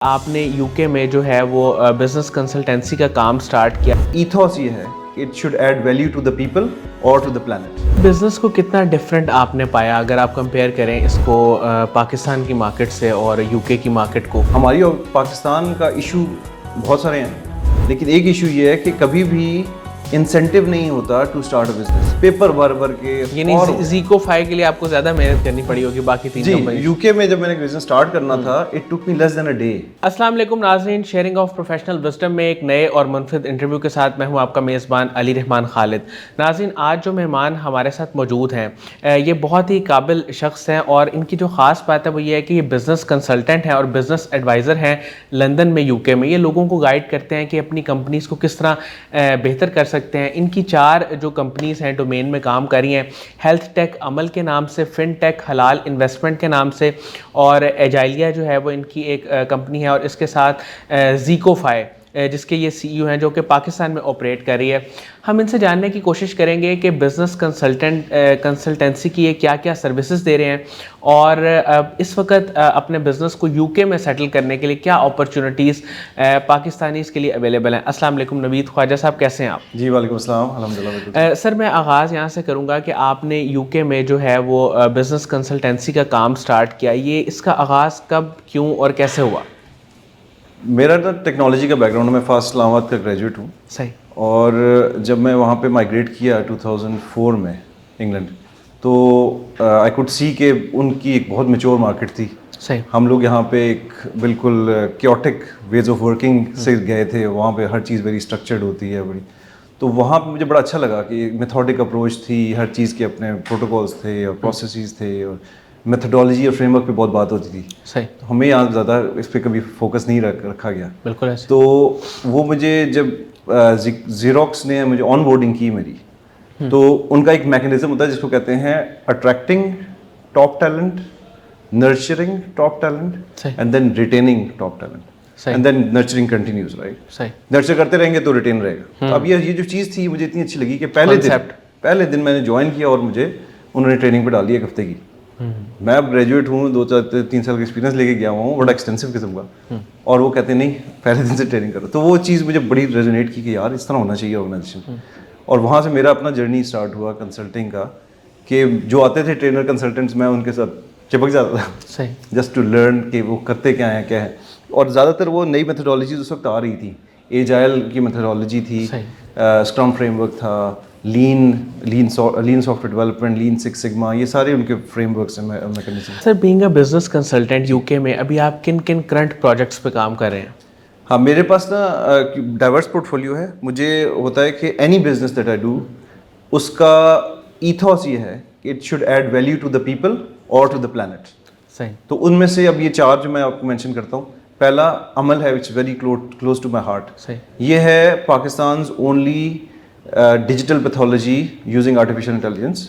آپ نے you K میں جو ہے وہ بزنس کنسلٹنسی کا کام سٹارٹ کیا. ایتھوس یہ ہے کہ it should add value to the people اور ٹو دا پلانٹ. بزنس کو کتنا ڈفرینٹ آپ نے پایا اگر آپ کمپیئر کریں اس کو پاکستان کی مارکیٹ سے اور یو کے کی مارکیٹ کو؟ ہماری اور پاکستان کا ایشو بہت سارے ہیں، لیکن ایک ایشو یہ ہے کہ کبھی بھی انسینٹیو نہیں ہوتا to start a business. Paper بھر بھر کے، یعنی زیکوفائی کے لیے آپ کو زیادہ محنت کرنی پڑی ہوگی باقی تین کمپنی. یو کے میں جب میں نے بزنس اسٹارٹ کرنا تھا it took me less than a day. السلام علیکم ناظرین، شیئرنگ آف پروفیشنل وزڈم میں ایک نئے اور منفرد انٹرویو کے ساتھ میں ہوں آپ کا میزبان علی رحمان خالد. ناظرین، آج جو مہمان ہمارے ساتھ موجود ہیں یہ بہت ہی قابل شخص ہیں، اور ان کی جو خاص بات ہے وہ یہ ہے کہ یہ بزنس کنسلٹنٹ ہیں اور بزنس ایڈوائزر ہیں لندن میں، یو کے میں. یہ لوگوں کو گائیڈ کرتے ہیں کہ اپنی کمپنیز کو کس طرح بہتر کر سکتے ہیں. ان کی 4 جو کمپنیز ہیں ڈومین میں کام کر رہی ہیں، ہیلتھ ٹیک عمل کے نام سے، فن ٹیک حلال انویسٹمنٹ کے نام سے، اور ایجائلیا جو ہے وہ ان کی ایک کمپنی ہے، اور اس کے ساتھ زیکوفائی جس کے یہ سی ای او ہیں جو کہ پاکستان میں آپریٹ کر رہی ہے. ہم ان سے جاننے کی کوشش کریں گے کہ بزنس کنسلٹنسی کی یہ کیا کیا سروسز دے رہے ہیں، اور اس وقت اپنے بزنس کو یو کے میں سیٹل کرنے کے لیے کیا اپرچونیٹیز پاکستانیز کے لیے اویلیبل ہیں. السلام علیکم نوید خواجہ صاحب، کیسے ہیں آپ؟ جی وعلیکم السلام، الحمدللہ. سر میں آغاز یہاں سے کروں گا کہ آپ نے یو کے میں جو ہے وہ بزنس کنسلٹنسی کا کام سٹارٹ کیا، یہ اس کا آغاز کب، کیوں اور کیسے ہوا؟ میرا تو ٹیکنالوجی کا بیک گراؤنڈ ہے، میں فاسٹ اسلام آباد کا گریجویٹ ہوں. صحیح. اور جب میں وہاں پہ مائگریٹ کیا 2004 میں انگلینڈ، تو آئی کوڈ سی کہ ان کی ایک بہت میچور مارکیٹ تھی. صحیح. ہم لوگ یہاں پہ ایک بالکل کیوٹک ویز آف ورکنگ سے گئے تھے، وہاں پہ ہر چیز ویری اسٹرکچرڈ ہوتی ہے بڑی. تو وہاں پہ مجھے بڑا اچھا لگا کہ میتھوڈک اپروچ تھی، ہر چیز کے اپنے پروٹوکولس تھے اور پروسیسز تھے، اور میتھڈالوجی اور فریم ورک پہ بہت بات ہوتی تھی. صحیح. تو ہمیں یہاں زیادہ اس پہ کبھی فوکس نہیں رکھا گیا. بالکل ایسے. تو وہ مجھے جب زیروکس نے مجھے آن بورڈنگ کی میری، تو ان کا ایک میکینزم ہوتا ہے جس کو کہتے ہیں attracting top talent, nurturing top talent, and then retaining top talent, and then nurturing continues. Right. صحیح. نرچر کرتے رہیں گے تو ریٹین رہے گا. تو اب یہ جو چیز تھی مجھے اتنی اچھی لگی کہ پہلے دن میں نے جوائن کیا اور مجھے انہوں نے ٹریننگ پہ ڈالی 1 ہفتے کی. میں اب گریجویٹ ہوں، 2-3 سال کا ایکسپیرینس لے کے گیا ہوں، بڑا ایکسٹینسو قسم کا، اور وہ کہتے ہیں نہیں پہلے دن سے ٹریننگ کرو. تو وہ چیز مجھے بڑی ریزونیٹ کی کہ یار اس طرح ہونا چاہیے آرگنائزیشن. اور وہاں سے میرا اپنا جرنی اسٹارٹ ہوا کنسلٹنگ کا، کہ جو آتے تھے ٹرینر کنسلٹنٹس میں ان کے ساتھ چپک جاتا تھا. صحیح. جسٹ ٹو لرن کہ وہ کرتے کیا ہیں کیا ہے. اور زیادہ تر وہ نئی میتھڈالوجیز اس وقت آ رہی تھی. ایجائل کی میتھڈالوجی تھی، اسکرم فریم ورک تھا، lean software development, lean 6 sigma, یہ سارے ان کے فریم ورکس ہیں، mechanism. Sir being a business consultant U K میں ابھی آپ کن کن کرنٹ پروجیکٹس پہ کام کر رہے ہیں؟ ہاں، میرے پاس نا ڈائیورس پورٹ فولیو ہے. مجھے ہوتا ہے کہ any business that I do, اس کا ایتھوس یہ ہے کہ it should add value to the people اور ٹو دا پلانٹ. صحیح. تو ان میں سے اب یہ 4 جو میں آپ کو مینشن کرتا ہوں. پہلا عمل ہے which very close to my heart. صحیح. یہ ہے Pakistan's only digital pathology using artificial intelligence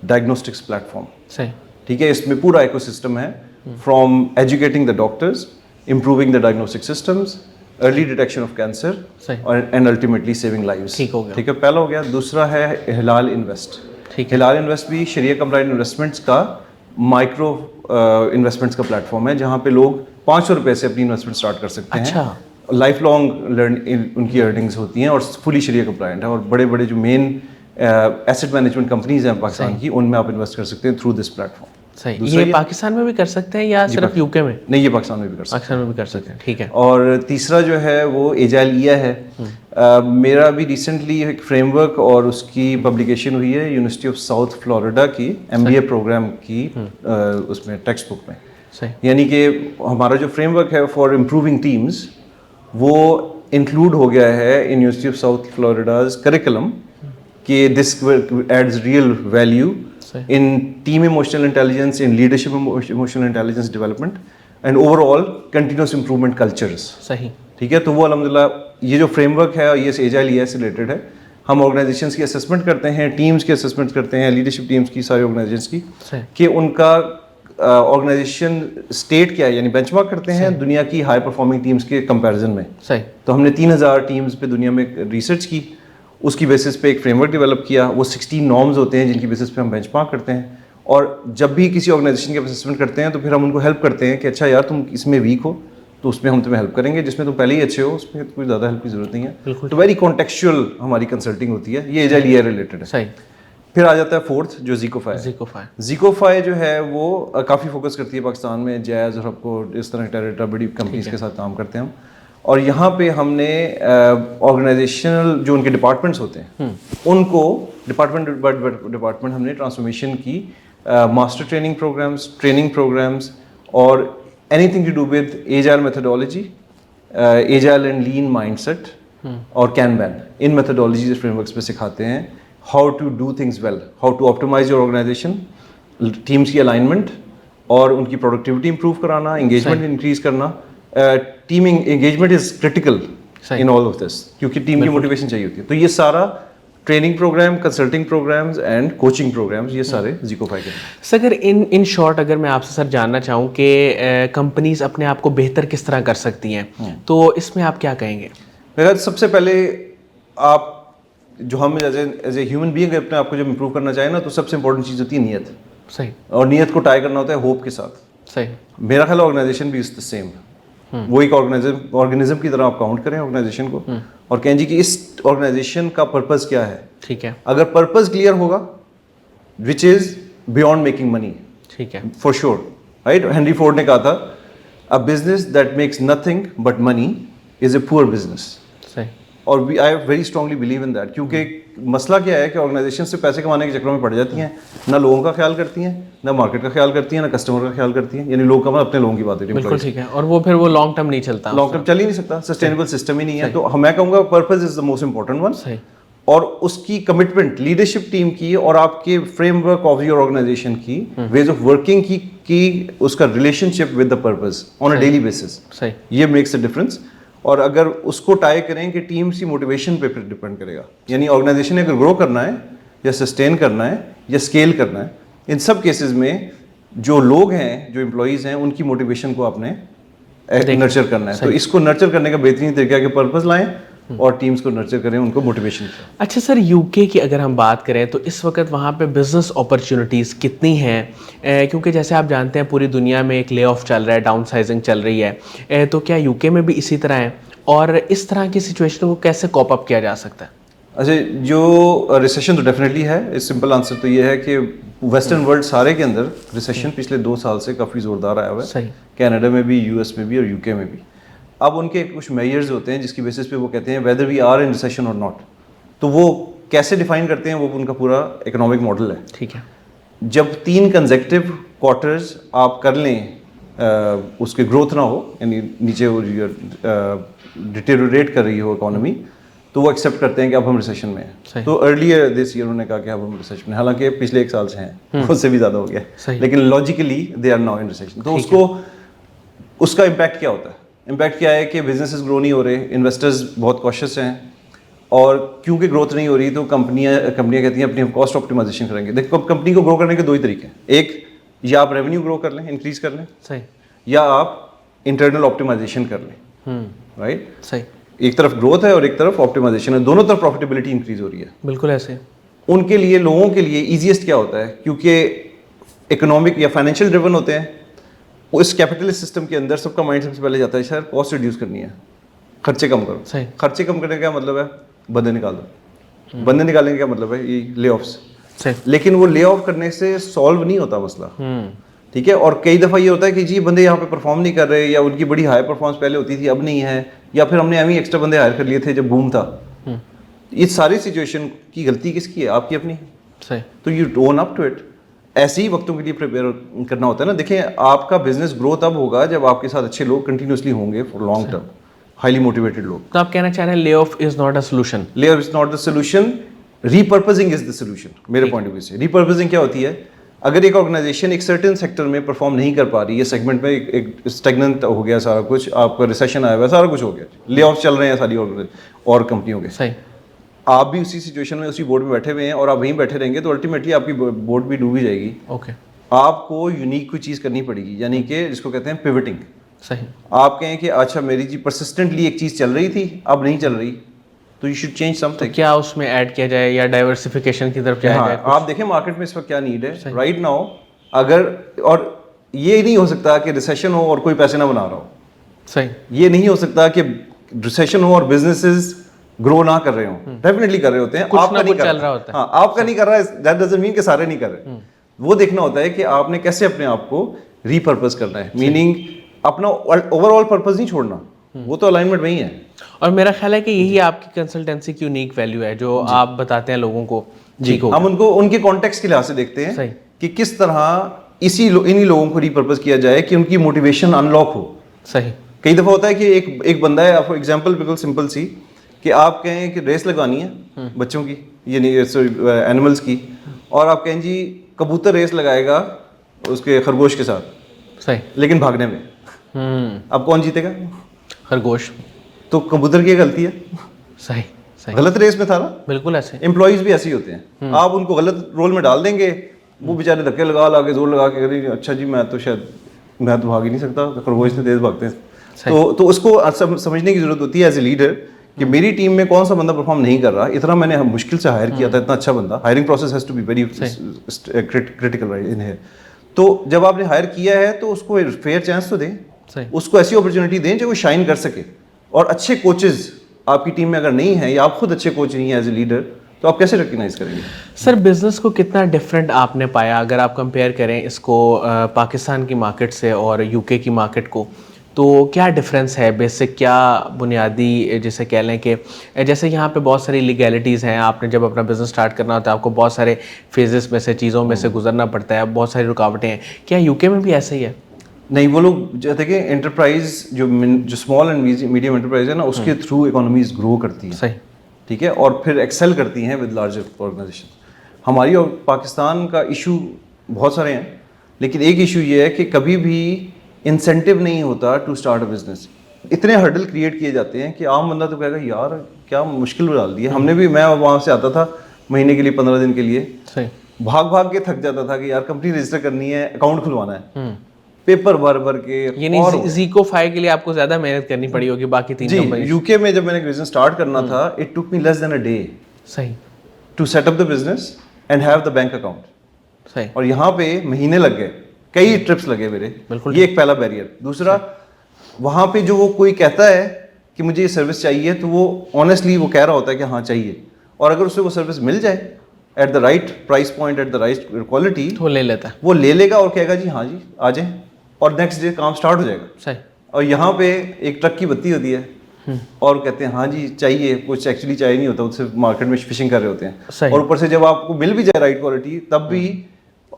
diagnostics platform. صحیح. ٹھیک ہے، اس میں پورا ایکو سسٹم ہے، from educating the doctors, improving the diagnostic systems, early detection of cancer, and ultimately saving lives. ٹھیک ہو گیا. ٹھیک ہے، پہلا ہو گیا. دوسرا ہے ہلال انویسٹ. ٹھیک ہے. ہلال انویسٹ بھی شریعہ کمپلائنٹ انویسٹمنٹس کا مائکرو انویسٹمنٹس کا پلیٹ فارم ہے، جہاں پہ لوگ 500 روپے سے اپنی انویسٹمنٹ اسٹارٹ کر سکتے ہیں. اچھا. لائف لانگ ان کی ارننگز ہوتی ہیں اور فلی شریعہ کمپلائنٹ ہے. اور بڑے بڑے جو مین ایسٹ مینجمنٹ کمپنیز ہیں پاکستان کی، ان میں آپ انویسٹ کر سکتے ہیں تھرو دس پلیٹ فارم. صحیح. یہ پاکستان میں بھی کر سکتے ہیں یا صرف یو کے میں؟ نہیں، یہ پاکستان میں بھی کر سکتے ہیں. پاکستان میں بھی کر سکتے ہیں. ٹھیک ہے. اور تیسرا جو ہے وہ ایجائلیا ہے. میرا بھی ریسنٹلی ایک فریم ورک اور اس کی پبلیکیشن ہوئی ہے یونیورسٹی آف ساؤتھ فلوریڈا کی MBA پروگرام کی، اس میں ٹیکسٹ بک میں. یعنی کہ ہمارا جو فریم ورک ہے فار امپروونگ ٹیمز، وہ انکلوڈ ہو گیا ہے in University of South Florida's curriculum, کہ this adds real value in team emotional intelligence, in leadership emotional intelligence development, and overall continuous improvement cultures. صحیح. ٹھیک ہے. تو وہ الحمدللہ یہ جو فریم ورک ہے یہ ایجائل سے ریلیٹڈ ہے. ہم آرگنائزیشنس کی اسسمنٹ کرتے ہیں، ٹیمز کی اسسمنٹ کرتے ہیں، لیڈرشپ ٹیمز کی، ساری آرگنائزیشنس کی، کہ ان کا آرگنائزیشن اسٹیٹ کیا ہے، یعنی بینچ مارک کرتے ہیں دنیا کی ہائی پرفارمنگ ٹیمز کے کمپیریزن میں. صحیح. تو ہم نے 3000 ٹیمز پہ دنیا میں ریسرچ کی، اس کی بیسس پہ ایک فریم ورک ڈیولپ کیا. وہ 16 نارمز ہوتے ہیں جن کی بیسس پہ ہم بینچ مارک کرتے ہیں. اور جب بھی کسی آرگنائزیشن کے اسسمنٹ کرتے ہیں تو پھر ہم ان کو ہیلپ کرتے ہیں کہ اچھا یار تم اس میں ویک ہو تو اس میں ہم تمہیں ہیلپ کریں گے. جس میں تم پہلے ہی اچھے ہو اس میں کوئی زیادہ ہیلپ کی ضرورت نہیں ہے. تو ویری کانٹیکچوئل ہماری کنسلٹنگ ہوتی ہے. یہ ایجائل ایئر ریلیٹڈ ہے. صحیح. پھر آ جاتا ہے فورتھ جو زیکوفائی. زیکوفائی جو ہے وہ کافی فوکس کرتی ہے پاکستان میں جیز اور سب کو اس طرح ٹیریٹا بڑی کمپنیز کے ساتھ کام کرتے ہیں ہم. اور یہاں پہ ہم نے آرگنائزیشنل جو ان کے ڈپارٹمنٹس ہوتے ہیں ان کو ڈپارٹمنٹ ہم نے ٹرانسفارمیشن کی ماسٹر ٹریننگ پروگرامس اور anything to do with agile methodology, agile and lean mindset اور کینبین, ان میتھڈالوجیز فریم ورکس پہ سکھاتے ہیں how to do things well, how to optimize your organization, teams کی alignment اور ان کی پروڈکٹیوٹی امپروو کرانا, انگیجمنٹ انکریز کرنا. Team engagement is critical in all of this کیونکہ ٹیم کی موٹیویشن چاہیے ہوتی ہے. تو یہ سارا training program, consulting programs and coaching programs یہ سارے زیکوفائی کے. سر اگر ان شارٹ اگر میں آپ سے سر جاننا چاہوں کہ کمپنیز اپنے آپ کو بہتر کس طرح کر سکتی ہیں تو اس میں آپ کیا کہیں گے؟ میرا سب سے پہلے آپ جو ہم ایز اے ہیومن بینگ اپنے آپ کو جب امپروو کرنا چاہیں نا تو سب سے امپورٹنٹ چیز ہوتی ہے نیت. صحیح. اور نیت کو ٹائی کرنا ہوتا ہے ہوپ کے ساتھ. صحیح. میرا خیال آرگنائزیشن بھی از دا سیم. وہ ایک آرگنزم کی طرح آپ کاؤنٹ کریں آرگنائزیشن کو اور کہیں جی کہ اس آرگنائزیشن کا پرپز کیا ہے. ٹھیک ہے. اگر پرپز کلیئر ہوگا وچ از بیونڈ میکنگ منی. ٹھیک ہے. For sure right. Henry Ford نے کہا تھا a business that makes nothing but money is a poor business. صحیح. اور I very strongly believe in that کیونکہ مسئلہ کیا ہے کہ آرگنائزیشن سے پیسے کمانے کے چکروں میں پڑ جاتی ہیں, نہ لوگوں کا خیال کرتی ہیں, نہ مارکیٹ کا خیال کرتی ہیں, نہ کسٹمر کا خیال کرتی ہیں. یعنی لوگ کا اپنے لوگوں کی بات ہے. بالکل ٹھیک ہے. اور وہ پھر وہ لانگ ٹرم نہیں چلتا, لانگ ٹرم چل ہی نہیں سکتا, سسٹینیبل سسٹم ہی نہیں ہے. تو میں کہوں گا purpose is the most important one. صحیح. اور اس کی کمٹمنٹ لیڈرشپ ٹیم کی اور آپ کے framework of your organization کی ویز آف ورکنگ کی اس کا relationship with the purpose on a daily basis. صحیح. یہ میکس اے ڈفرنس. اور اگر اس کو ٹائی کریں کہ ٹیم کی موٹیویشن پہ پھر ڈپینڈ کرے گا. یعنی آرگنائزیشن نے اگر گرو کرنا ہے یا سسٹین کرنا ہے یا اسکیل کرنا ہے, ان سب کیسز میں جو لوگ ہیں, جو امپلائیز ہیں, ان کی موٹیویشن کو آپ نے نرچر کرنا ہے. تو اس کو نرچر کرنے کا بہترین طریقہ ہے کہ پرپز لائیں اور ٹیمز کو نرچر کریں, ان کو موٹیویشن کریں. اچھا سر, یو کے کی اگر ہم بات کریں تو اس وقت وہاں پہ بزنس اپرچونیٹیز کتنی ہیں؟ کیونکہ جیسے آپ جانتے ہیں پوری دنیا میں ایک لے آف چل رہا ہے, ڈاؤن سائزنگ چل رہی ہے, تو کیا یو کے میں بھی اسی طرح ہے؟ اور اس طرح کی سچویشن کو کیسے کوپ اپ کیا جا سکتا ہے؟ اچھا, جو ریسیشن تو ڈیفینیٹلی ہے. سمپل آنسر تو یہ ہے کہ ویسٹرن ورلڈ سارے کے اندر ریسیشن پچھلے 2 سال سے کافی زوردار آیا ہوا ہے. صحیح. کینیڈا میں بھی, یو ایس میں بھی اور یو کے میں بھی. اب ان کے کچھ میئرز ہوتے ہیں جس کی بیسس پہ وہ کہتے ہیں whether we are in recession or not. تو وہ کیسے ڈیفائن کرتے ہیں, وہ ان کا پورا اکنامک ماڈل ہے. ٹھیک ہے. جب 3 کنزیکٹیو کوارٹرز آپ کر لیں اس کی گروتھ نہ ہو, یعنی نیچے ڈیٹیریوریٹ کر رہی ہو اکانومی, تو وہ ایکسیپٹ کرتے ہیں کہ اب ہم ریسیشن میں ہیں. تو ارلیئر دس ایئر انہوں نے کہا کہ اب ہم ریسیشن میں, حالانکہ پچھلے 1 سال سے ہیں, اس سے بھی زیادہ ہو گیا, لیکن logically they are now in recession. تو اس کا امپیکٹ کیا ہوتا ہے؟ امپیکٹ کیا ہے کہ بزنسز گرو نہیں ہو رہے, انویسٹرز بہت کوشش ہیں, اور کیونکہ گروتھ نہیں ہو رہی تو کمپنیاں کہتی ہیں اپنی کاسٹ آپٹیمائزیشن کریں گے. دیکھو کمپنی کو گرو کرنے کے 2 ہی طریقے ہیں. ایک, یا آپ ریونیو گرو کر لیں, انکریز کر لیں. صحیح. یا آپ انٹرنل آپٹیمائزیشن کر لیں. رائٹ. صحیح. ایک طرف گروتھ ہے اور ایک طرف آپٹیمائزیشن ہے, دونوں طرف پروفیٹیبلٹی انکریز ہو رہی ہے. بالکل ایسے. ان کے لیے, لوگوں کے لیے ایزیسٹ کیا ہوتا ہے, کیونکہ اکنامک یا فائنینشیل ڈریون ہوتے ہیں, اس کیپٹلسٹ سسٹم کے اندر سب کا مائنڈ سب سے پہلے جاتا ہے سر کاسٹ ریڈیوس کرنی ہے, خرچے کم کرو. صحیح. خرچے کم کرنے کا کیا مطلب ہے؟ بندے نکال دو. بندے نکالنے کا کیا مطلب ہے؟ یہ لے آفس. لیکن وہ لے آف کرنے سے سالو نہیں ہوتا مسئلہ. ٹھیک ہے. اور کئی دفعہ یہ ہوتا ہے کہ جی بندے یہاں پہ پرفارم نہیں کر رہے, یا ان کی بڑی ہائی پرفارمنس پہلے ہوتی تھی اب نہیں ہے, یا پھر ہم نے ابھی ایکسٹرا بندے ہائر کر لیے تھے جب بوم تھا. اس ساری سچویشن کی غلطی کس کی ہے؟ آپ کی اپنی. صحیح. تو you own up to it. ایسے ہی وقتوں کے لیے پریپیئر کرنا ہوتا ہے نا. دیکھیں, آپ کا بزنس گرو تب ہوگا جب آپ کے ساتھ اچھے لوگ کنٹینیوسلی ہوں گے for long term, highly motivated لوگ. تو آپ کہنا چاہ رہے ہیں lay off is not a solution? Lay off is not the solution, repurposing is the solution میرے پوائنٹ آف ویو سے. ری پرپزنگ کیا ہوتی ہے؟ اگر ایک آرگنائزیشن ایک سرٹن سیکٹر میں پرفارم نہیں کر پا رہی ہے, سیگمنٹ میں ایک اسٹیگننٹ ہو گیا سارا کچھ, آپ کا ریسیشن آیا ہوا ہے, سارا کچھ ہو گیا, لے آف چل رہے ہیں ساری اور کمپنیوں کے. صحیح. آپ بھی اسی سچویشن میں اسی بورڈ میں بیٹھے ہوئے ہیں اور آپ وہیں بیٹھے رہیں گے تو الٹیمیٹلی آپ کی بورڈ بھی ڈوب ہی جائے گی. اوکے. آپ کو یونیک کوئی چیز کرنی پڑے گی, یعنی کہ جس کو کہتے ہیں پیوٹنگ. صحیح. آپ کہیں کہ اچھا میری جی پرسسٹنٹلی ایک چیز چل رہی تھی اب نہیں چل رہی, تو you should change some thing. کیا اس میں ایڈ کیا جائے یا ڈائیورسفیکیشن کی طرف جایا جائے؟ آپ دیکھیں مارکیٹ میں اس وقت کیا نیڈ ہے رائٹ ناؤ. اگر, اور یہ نہیں ہو سکتا کہ ریسیشن ہو اور کوئی پیسے نہ بنا رہا ہو. صحیح. یہ نہیں ہو سکتا کہ ریسیشن ہو اور بزنسز گرو نہ کر رہے ہوں. ڈیفینیٹلی کر رہے ہوتے ہیں, آپ کا نہیں کر رہا ہوتا ہے. ہاں, آپ کا نہیں کر رہا ہے, دیٹ ڈزنٹ مین کہ سارے نہیں کر رہے. وہ دیکھنا ہوتا ہے کہ آپ نے کیسے اپنے آپ کو ری پرپز کرنا ہے, میننگ اپنا اوور آل پرپز نہیں چھوڑنا, وہ تو الائنمنٹ وہی ہے. اور میرا خیال ہے کہ یہی آپ کی کنسلٹنسی کی یونیک ویلیو ہے جو آپ بتاتے ہیں لوگوں کو. جی, ہم ان کو ان کے کانٹیکسٹ کے لحاظ سے دیکھتے ہیں کہ کس طرح انہی لوگوں کو ری پرپز کیا جائے کہ ان کی موٹیویشن ان لاک ہو. صحیح. کئی دفعہ ہوتا ہے کہ ایک بندہ ہے, آپ ایگزامپل بالکل سمپل سی, کہ آپ کہیں کہ ریس لگانی ہے بچوں کی, یعنی اینیملس کی, اور آپ کہیں جی کبوتر ریس لگائے گا اس کے خرگوش کے ساتھ. صحیح. لیکن بھاگنے میں اب کون جیتے گا؟ خرگوش. تو کبوتر کی غلطی ہے. صحیح. غلط ریس میں تھا نا. بالکل ایسے. امپلائیز بھی ایسے ہی ہوتے ہیں, آپ ان کو غلط رول میں ڈال دیں گے, وہ بیچارے دھکے لگا کے زور لگا کے کریں گے, اچھا جی میں تو بھاگ ہی نہیں سکتا, خرگوش سے تیز بھاگتے ہیں. تو اس کو سمجھنے کی ضرورت ہوتی ہے ایز اے لیڈر کہ میری ٹیم میں کون سا بندہ پرفارم نہیں کر رہا. اتنا میں نے مشکل سے ہائر کیا تھا, اتنا اچھا بندہ, hiring process has to be very critical ان ہے. تو جب آپ نے ہائر کیا ہے تو اس کو فیئر چانس تو دیں, اس کو ایسی اپرچونیٹی دیں جو وہ شائن کر سکے. اور اچھے کوچز آپ کی ٹیم میں اگر نہیں ہیں, یا آپ خود اچھے کوچ نہیں ہیں ایز اے لیڈر, تو آپ کیسے ریکگنائز کریں گے؟ سر بزنس کو کتنا ڈفرینٹ آپ نے پایا اگر آپ کمپیئر کریں اس کو پاکستان کی مارکیٹ سے اور یو کے کی مارکیٹ کو, تو کیا ڈفرینس ہے بیسک, کیا بنیادی جسے کہہ لیں کہ جیسے یہاں پہ بہت ساری لیگیلٹیز ہیں, آپ نے جب اپنا بزنس اسٹارٹ کرنا ہوتا ہے آپ کو بہت سارے فیزز میں سے چیزوں میں سے گزرنا پڑتا ہے, بہت ساری رکاوٹیں ہیں. کیا یو کے میں بھی ایسا ہی ہے؟ نہیں, وہ لوگ دیکھیں انٹرپرائز جو اسمال اینڈ میڈیم انٹرپرائز ہے نا, اس کے تھرو اکانومیز گرو کرتی ہیں. صحیح. ٹھیک ہے, اور پھر ایکسل کرتی ہیں ود لارجر آرگنائزیشن. ہماری اور پاکستان کا ایشو بہت سارے ہیں, لیکن ایک ایشو یہ ہے کہ کبھی بھی انسینٹیو نہیں ہوتا ٹو اسٹارٹ اے بزنس. اتنے ہرڈل کریٹ کیے جاتے ہیں کہ عام بندہ تو کہے گا یار کیا مشکل ڈال دی ہے. ہم نے بھی, میں وہاں سے آتا تھا مہینے کے لیے 15 دن کے لیے, بھاگ کے تھک جاتا تھا کہ یار کمپنی رجسٹر کرنی ہے, اکاؤنٹ کھلوانا ہے, پیپر بھر کے. یعنی زیکو فائی کے لیے آپ کو زیادہ محنت کرنی پڑی ہوگی باقی تین. جی, یو کے میں جب میں نے بزنس اسٹارٹ کرنا تھا, it took me less than a day. صحیح. To set up the business and have the bank account. صحیح. اور یہاں پہ مہینے لگ گئے, کئی ٹرپس لگے میرے. بالکل, یہ ایک پہلا بیریئر. دوسرا, وہاں پہ جو وہ کوئی کہتا ہے کہ مجھے یہ سروس چاہیے, تو وہ آنیسٹلی وہ کہہ رہا ہوتا ہے کہ ہاں چاہیے, اور اگر اسے وہ سروس مل جائے at the right price point, at the right quality, وہ لے لیتا ہے, وہ لے لے گا اور کہے گا جی ہاں جی آ جائیں, اور نیکسٹ ڈے کام اسٹارٹ ہو جائے گا. صحیح. اور یہاں پہ ایک ٹرک کی بتی ہوتی ہے اور کہتے ہیں ہاں جی چاہیے, کچھ ایکچولی چاہیے نہیں ہوتا, اس سے مارکیٹ میں فشنگ کر رہے ہوتے ہیں. اور اوپر سے جب آپ کو مل بھی جائے رائٹ کوالٹی, تب بھی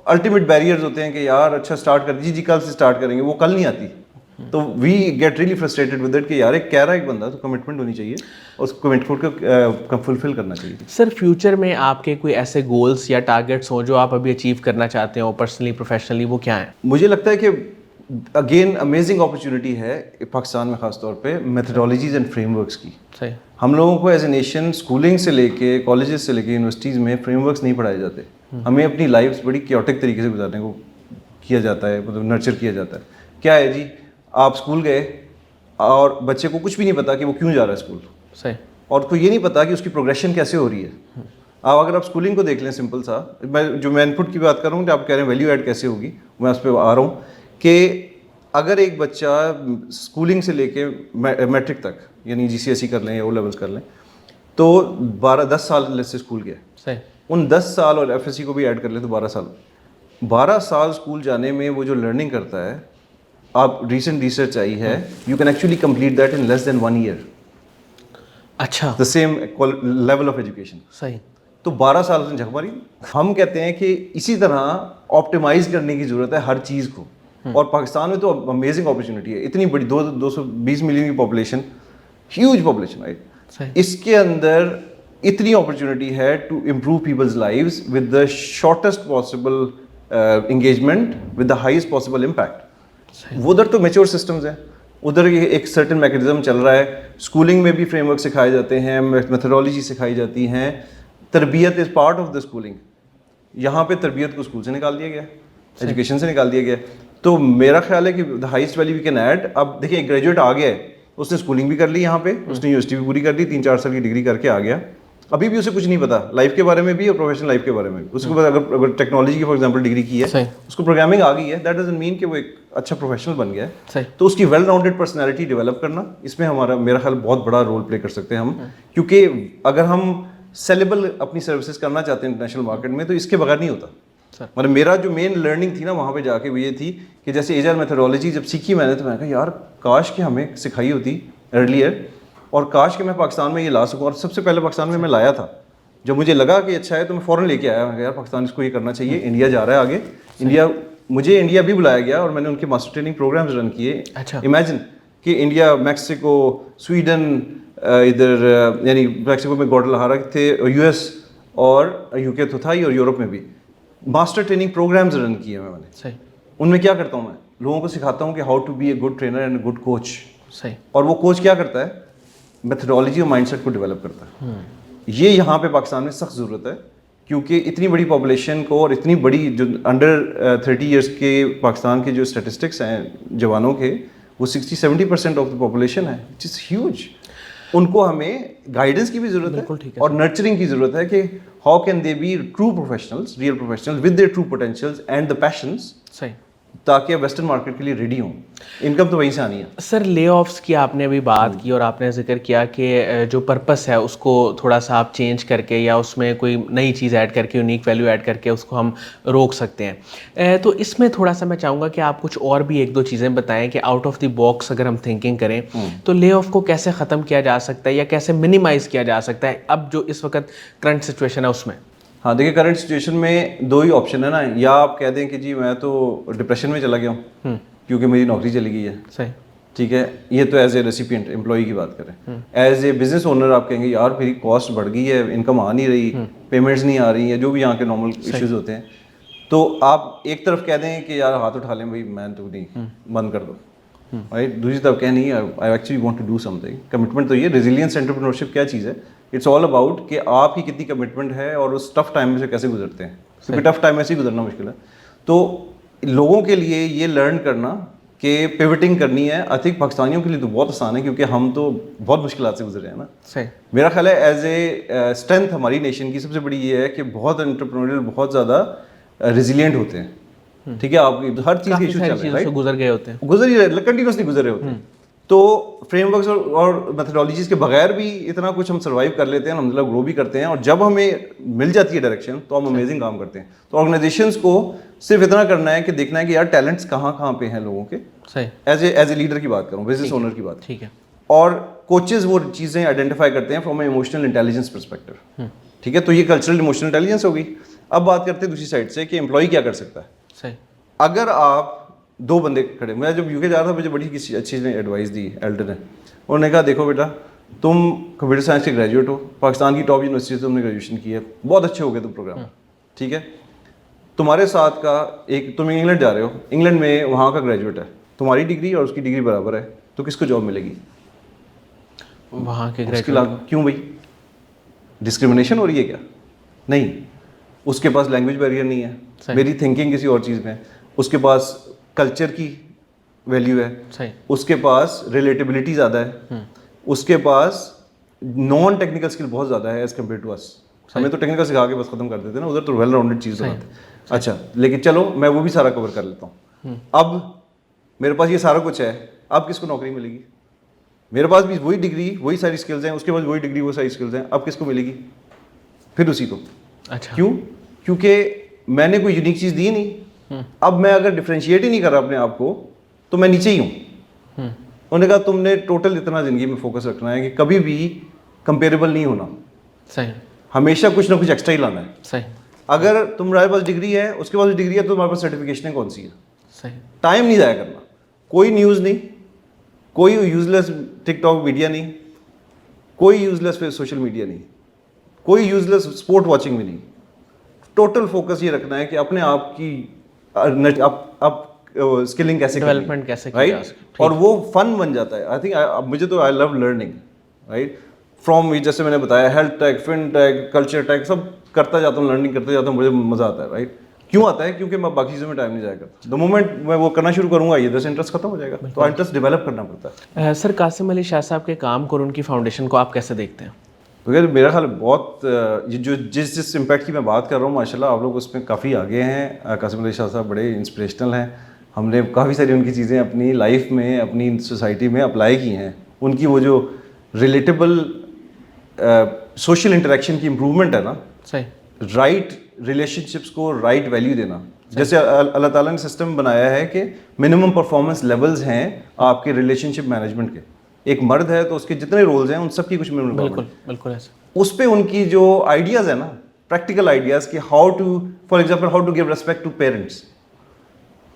الٹیمیٹ بیریئرز ہوتے ہیں کہ یار اچھا اسٹارٹ کر جی کل سے اسٹارٹ کریں گے, وہ کل نہیں آتی. تو we get really frustrated with it کہ یار ایک کہہ رہا ہے ایک بندہ, تو کمٹمنٹ ہونی چاہیے, اس کمٹمنٹ کو فلفل کرنا چاہیے. سر فیوچر میں آپ کے کوئی ایسے گولس یا ٹارگیٹس ہوں جو آپ ابھی اچیو کرنا چاہتے ہو پرسنلی پروفیشنلی, وہ کیا ہیں؟ مجھے لگتا ہے کہ اگین امیزنگ اپرچونیٹی ہے پاکستان میں خاص طور پہ میتھڈالوجیز اینڈ فریم ورکس کی. صحیح. ہم لوگوں کو ایز اے نیشن اسکولنگ سے لے کے کالجز سے لے کے یونیورسٹیز میں فریم ورکس نہیں پڑھائے جاتے. ہمیں اپنی لائف بڑی کیوٹک طریقے سے گزارنے کو کیا جاتا ہے, مطلب نرچر کیا جاتا ہے. کیا ہے جی, آپ اسکول گئے اور بچے کو کچھ بھی نہیں پتا کہ وہ کیوں جا رہا ہے اسکول. صحیح. اور کو یہ نہیں پتا کہ اس کی پروگریشن کیسے ہو رہی ہے. اگر آپ اسکولنگ کو دیکھ لیں سمپل سا, میں ان پٹ کی بات کر رہا ہوں کہ آپ کہہ رہے ہیں ویلیو ایڈ کیسے ہوگی, میں اس پہ آ رہا ہوں کہ اگر ایک بچہ اسکولنگ سے لے کے میٹرک تک, یعنی جی سی ایس ای کر لیں یا او لیولس کر لیں, تو 10 سال سے اسکول گیا. صحیح. ان 10 سال اور ایف ایس سی کو بھی ایڈ کر لیں تو 12 سال اسکول جانے میں وہ جو لرننگ کرتا ہے, آپ ریسنٹ ریسرچ آئی ہے, you can actually complete that in less than 1 year. اچھا. The same level of education. صحیح. تو 12 سال سے جھک ماری. ہم کہتے ہیں کہ اسی طرح آپٹیمائز کرنے کی ضرورت ہے ہر چیز کو, اور پاکستان میں تو امیزنگ اپرچونیٹی ہے. اتنی بڑی 220 ملین کی پاپولیشن, ہیوج پاپولیشن, رائٹ. اس کے اندر اتنی اپرچونیٹی ہے to improve people's lives with the shortest possible engagement with the highest possible impact. ادھر تو میچور سسٹمز ہیں, ادھر ایک سرٹن میکینزم چل رہا ہے. اسکولنگ میں بھی فریم ورک سکھائے جاتے ہیں, میتھڈالوجی سکھائی جاتی ہیں, تربیت is part of the schooling. یہاں پہ تربیت کو اسکول سے نکال دیا گیا, ایجوکیشن سے نکال دیا گیا. تو میرا خیال ہے کہ the highest value we can add. اب دیکھیں ایک گریجویٹ آ گیا ہے, اس نے اسکولنگ بھی کر لی یہاں پہ, اس نے یونیورسٹی بھی پوری کر لی, 3-4 سال کی ڈگری کر کے آ گیا, ابھی بھی اسے کچھ نہیں پتا لائف کے بارے میں بھی اور پروفیشنل لائف کے بارے میں. اس کے بعد اگر ٹیکنالوجی کی فار ایگزامپل ڈگری کی ہے, اس کو پروگرامنگ آ گئی ہے, دیٹ ڈزنٹ مین کہ وہ ایک اچھا پروفیشنل بن گیا ہے صحیح. تو اس کی ویل راؤنڈیڈ پرسنالٹی ڈیولپ کرنا اس میں میرا خیال بہت بڑا رول پلے کر سکتے ہیں ہم, کیونکہ اگر ہم سیلیبل اپنی سروسز کرنا چاہتے ہیں انٹرنیشنل مارکیٹ میں تو اس کے بغیر نہیں ہوتا. مطلب میرا جو مین لرننگ تھی نا وہاں پہ جا کے وہ یہ تھی کہ جیسے ایجائل میتھڈالوجی جب سیکھی میں نے تو میں نے کہا یار کاش کہ ہمیں سکھائی ہوتی ارلیئر, اور کاش کہ میں پاکستان میں یہ لا سکوں. اور سب سے پہلے پاکستان میں لایا تھا, جب مجھے لگا کہ اچھا ہے تو میں فوراً لے کے آیا. میں کہا یار پاکستان اس کو یہ کرنا چاہیے, انڈیا جا رہا ہے آگے. مجھے انڈیا بھی بلایا گیا اور میں نے ان کے ماسٹر ٹریننگ پروگرامز رن کیے. امیجن کہ انڈیا, میکسیکو, سویڈن, ادھر یعنی میکسیکو میں گواڈالہارا تھے, یو ایس اور یو کے تو تھا ہی, اور یورپ میں بھی ماسٹر ٹریننگ پروگرامز رن کیے میں نے. صحیح. ان میں کیا کرتا ہوں میں لوگوں کو سکھاتا ہوں کہ how to be a good trainer and a good coach. صحیح. اور وہ کوچ کیا کرتا ہے, میتھڈالوجی اور مائنڈ سیٹ کو ڈیولپ کرتا ہے. یہ یہاں پہ پاکستان میں سخت ضرورت ہے, کیونکہ اتنی بڑی پاپولیشن کو اور اتنی بڑی جو انڈر 30 ایئرس کے پاکستان کے جو اسٹیٹسٹکس ہیں جوانوں کے, وہ 60-70% آف دا پاپولیشن ہے, وچ از ہیوج. ان کو ہمیں گائیڈنس کی بھی ضرورت ہے اور نرچرنگ کی ضرورت ہے کہ how can they be true professionals, real professionals with their true potentials and the passions. صحیح. تاکہ ویسٹرن مارکیٹ کے لیے ریڈی ہوں. انکم تو وہیں سے آنی ہے. سر لے آفس کی آپ نے ابھی بات کی اور آپ نے ذکر کیا کہ جو پرپس ہے اس کو تھوڑا سا آپ چینج کر کے یا اس میں کوئی نئی چیز ایڈ کر کے, یونیک ویلیو ایڈ کر کے اس کو ہم روک سکتے ہیں. تو اس میں تھوڑا سا میں چاہوں گا کہ آپ کچھ اور بھی ایک دو چیزیں بتائیں کہ آؤٹ آف دی باکس اگر ہم تھنکنگ کریں تو لے آف کو کیسے ختم کیا جا سکتا ہے یا کیسے منیمائز کیا جا سکتا ہے اب جو اس وقت کرنٹ سچویشن ہے اس میں. ہاں دیکھیے کرنٹ سچویشن میں دو ہی آپشن ہے نا, یا آپ کہہ دیں کہ جی میں تو ڈپریشن میں چلا گیا ہوں کیونکہ میری نوکری چلی گئی ہے. صحیح. ٹھیک ہے, یہ تو ایز اے ریسیپینٹ امپلائی کی بات کریں. ایز اے بزنس اونر آپ کہیں گے یار میری کاسٹ بڑھ گئی ہے, انکم آ نہیں رہی, پیمنٹس نہیں آ رہی ہیں, جو بھی یہاں کے نارمل ایشوز ہوتے ہیں. تو آپ ایک طرف کہہ دیں کہ یار ہاتھ اٹھا لیں بھائی میں تو نہیں, بند کر دو. دوسری طرف کہیں نہیں I actually want to do something. Commitment تو یہ ریزیلینس انٹرپرینورشپ کیا چیز ہے, اٹس آل اباؤٹ کہ آپ کی کتنی کمٹمنٹ ہے اور اس ٹف ٹائم میں سے کیسے گزرتے ہیں. کیونکہ ٹف ٹائم میں سے ہی گزرنا مشکل ہے. تو لوگوں کے لیے یہ لرن کرنا کہ پیوٹنگ کرنی ہے, آئی تھنک پاکستانیوں کے لیے تو بہت آسان ہے کیونکہ ہم تو بہت مشکلات سے گزرے ہیں نا. صحیح. میرا خیال ہے ایز اے اسٹرینتھ ہماری نیشن کی سب سے بڑی یہ ہے کہ بہت انٹرپرینوریل بہت زیادہ ریزیلینٹ ہوتے ہیں. ٹھیک ہے, آپ ہر چیز کے ایشو چل رہے ہیں, گزر گئے ہوتے ہیں, گزر ہی رہے, کنٹینیوسلی گزر رہے ہوتے ہیں. تو فریم ورکس اور میتھڈالوجیز کے بغیر بھی اتنا کچھ ہم سروائیو کر لیتے ہیں, الحمدللہ گرو بھی کرتے ہیں, اور جب ہمیں مل جاتی ہے ڈائریکشن تو ہم امیزنگ کام کرتے ہیں. تو آرگنائزیشنس کو صرف اتنا کرنا ہے کہ دیکھنا ہے کہ یار ٹیلنٹس کہاں کہاں پہ ہیں لوگوں کے. صحیح. ایز اے لیڈر کی بات کروں, بزنس اونر کی بات. ٹھیک ہے. اور کوچز وہ چیزیں آئیڈینٹیفائی کرتے ہیں from a emotional intelligence perspective. ٹھیک ہے, تو یہ کلچرل ایموشنل انٹیلیجنس ہوگی. اب بات کرتے ہیں دوسری سائڈ سے کہ امپلائی کیا کر سکتا ہے. صحیح. اگر آپ دو بندے کھڑے, میں جب یو کے جا رہا تھا مجھے بڑی کسی اچھی نے ایڈوائس دی ایلڈر نے. انہوں نے کہا دیکھو بیٹا تم کمپیوٹر سائنس کے گریجویٹ ہو, پاکستان کی ٹاپ یونیورسٹی سے تم نے گریجویشن کی ہے, بہت اچھے ہو گئے تم پروگرام. ٹھیک ہے, تمہارے ساتھ کا ایک, تم انگلینڈ جا رہے ہو, انگلینڈ میں وہاں کا گریجویٹ ہے, تمہاری ڈگری اور اس کی ڈگری برابر ہے, تو کس کو جاب ملے گی وہاں کے گریجویٹ. کیوں بھائی ڈسکریمنیشن ہو رہی ہے کیا؟ نہیں, اس کے پاس لینگویج بیریئر نہیں ہے, میری تھنکنگ کسی اور چیز میں, اس کے پاس کلچر کی ویلیو ہے, اس کے پاس ریلیٹیبلٹی زیادہ ہے, اس کے پاس نان ٹیکنیکل اسکل بہت زیادہ ہے ایز کمپیئر ٹو اس. ہمیں تو ٹیکنیکل سکھا کے بس ختم کر دیتے نا, ادھر تو ویل راؤنڈیڈ چیز ہوتی ہے. اچھا لیکن چلو میں وہ بھی سارا کور کر لیتا ہوں. اب میرے پاس یہ سارا کچھ ہے, اب کس کو نوکری ملے گی؟ میرے پاس بھی وہی ڈگری وہی ساری اسکلز ہیں, اس کے پاس وہی ڈگری وہ ساری اسکلز ہیں, اب کس کو ملے گی؟ پھر اسی کو. اچھا کیوں؟ کیونکہ میں نے کوئی یونیک چیز دی نہیں. اب میں اگر ڈفرینشیٹ ہی نہیں کر رہا اپنے آپ کو تو میں نیچے ہی ہوں. انہوں نے کہا تم نے ٹوٹل اتنا زندگی میں فوکس رکھنا ہے کہ کبھی بھی کمپیریبل نہیں ہونا. صحیح. ہمیشہ کچھ نہ کچھ ایکسٹرا ہی لانا ہے. صحیح. اگر تمہارے پاس ڈگری ہے, اس کے پاس ڈگری ہے, تو تمہارے پاس سرٹیفکیشن کون سی ہے؟ صحیح. ٹائم نہیں ضائع کرنا. کوئی نیوز نہیں, کوئی یوز لیس ٹک ٹاک میڈیا نہیں, کوئی یوز لیس سوشل میڈیا نہیں, کوئی یوز لیس اسپورٹ واچنگ بھی نہیں. ٹوٹل فوکس یہ رکھنا ہے کہ اپنے آپ کی اسکلنگ کیسے ڈیولپمنٹ کیسے رائٹ, اور وہ فن بن جاتا ہے. آئی تھنک مجھے تو آئی لو لرننگ رائٹ فرام, جیسے میں نے بتایا ہیلتھ ٹیک, فن ٹیک, کلچر ٹیک, سب کرتا جاتا ہوں, لرننگ کرتا جاتا ہوں, مجھے مزہ آتا ہے. رائٹ کیوں آتا ہے؟ کیونکہ میں باقی چیزوں میں ٹائم نہیں ضائع کرتا. دا مومنٹ میں وہ کرنا شروع کروں گا یہ دس انٹرسٹ ختم ہو جائے گا, تو انٹرسٹ ڈیولپ کرنا پڑتا ہے. سر قاسم علی شاہ صاحب کے کام کو اور ان کی فاؤنڈیشن کو آپ کیسے دیکھتے ہیں؟ کیونکہ میرا خیال بہت جو جس امپیکٹ کی میں بات کر رہا ہوں ماشاء اللہ آپ لوگ اس میں کافی آگے ہیں. قاسم علی شاہ صاحب بڑے انسپریشنل ہیں, ہم نے کافی ساری ان کی چیزیں اپنی لائف میں اپنی سوسائٹی میں اپلائی کی ہیں. ان کی وہ جو ریلیٹیبل سوشل انٹریکشن کی امپرومنٹ ہے نا, صحیح, رائٹ ریلیشن شپس کو رائٹ ویلیو دینا. جیسے اللہ تعالیٰ نے سسٹم بنایا ہے کہ منیمم پرفارمنس لیولز ہیں آپ کے ریلیشن شپ مینجمنٹ کے. ایک مرد ہے تو اس کے جتنے رولز ہیں ان سب کی کچھ منیمم, بالکل بالکل ایسے. اس پہ ان کی جو آئیڈیاز ہیں نا, پریکٹیکل آئیڈیاز کہ how to, for example how to give respect to parents.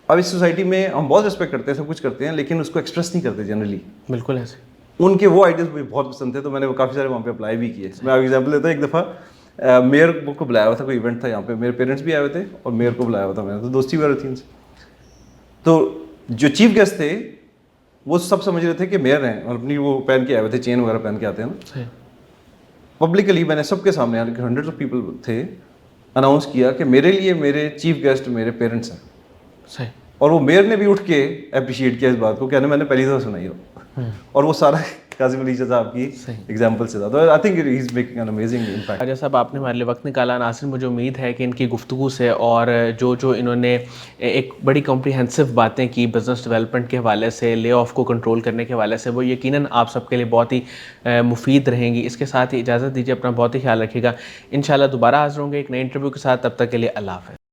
اب اس سوسائٹی میں ہم بہت ریسپیکٹ کرتے ہیں, سب کچھ کرتے ہیں, لیکن اس کو ایکسپریس نہیں کرتے جنرلی. بالکل ایسے. ان کے وہ آئیڈیاز مجھے بہت پسند تھے, تو میں نے وہ کافی سارے وہاں پہ اپلائی بھی کیے. میں ایگزامپل دیتا ہوں, ایک دفعہ میئر کو بلایا ہوا تھا, کوئی ایونٹ تھا یہاں پہ, میرے پیرنٹس بھی آئے ہوئے تھے اور میئر کو بلایا ہوا تھا میں نے, تو دوستی وغیرہ تھی ان سے. تو جو چیف گیسٹ تھے وہ سب سمجھ رہے تھے کہ میئر ہیں, اور اپنی وہ پہن کے آئے ہوئے تھے, چین وغیرہ پہن کے آتے ہیں نا. پبلکلی میں نے سب کے سامنے, ہنڈریڈ آف پیپل تھے, اناؤنس کیا کہ میرے لیے میرے چیف گیسٹ میرے پیرنٹس ہیں. صحیح. اور وہ میئر نے بھی اٹھ کے اپریشیٹ کیا اس بات کو, کہنے میں نے پہلی دفعہ سنائی ہو. اور وہ سارا کاظم علی صاحب کی ایگزامپل سے تھا. تو I think he is making an amazing impact. Raja صاحب, آپ نے ہمارے لیے وقت نکالا. ناصر, مجھے امید ہے کہ ان کی گفتگو سے اور جو انہوں نے ایک بڑی کمپریہنسو باتیں کی بزنس ڈیولپمنٹ کے حوالے سے, لے آف کو کنٹرول کرنے کے حوالے سے, وہ یقیناً آپ سب کے لیے بہت ہی مفید رہیں گی. اس کے ساتھ ہی اجازت دیجیے, اپنا بہت ہی خیال رکھیے گا. انشاءاللہ دوبارہ حاضر ہوں گے ایک نئے انٹرویو کے ساتھ. تب تک کے لیے اللہ حافظ.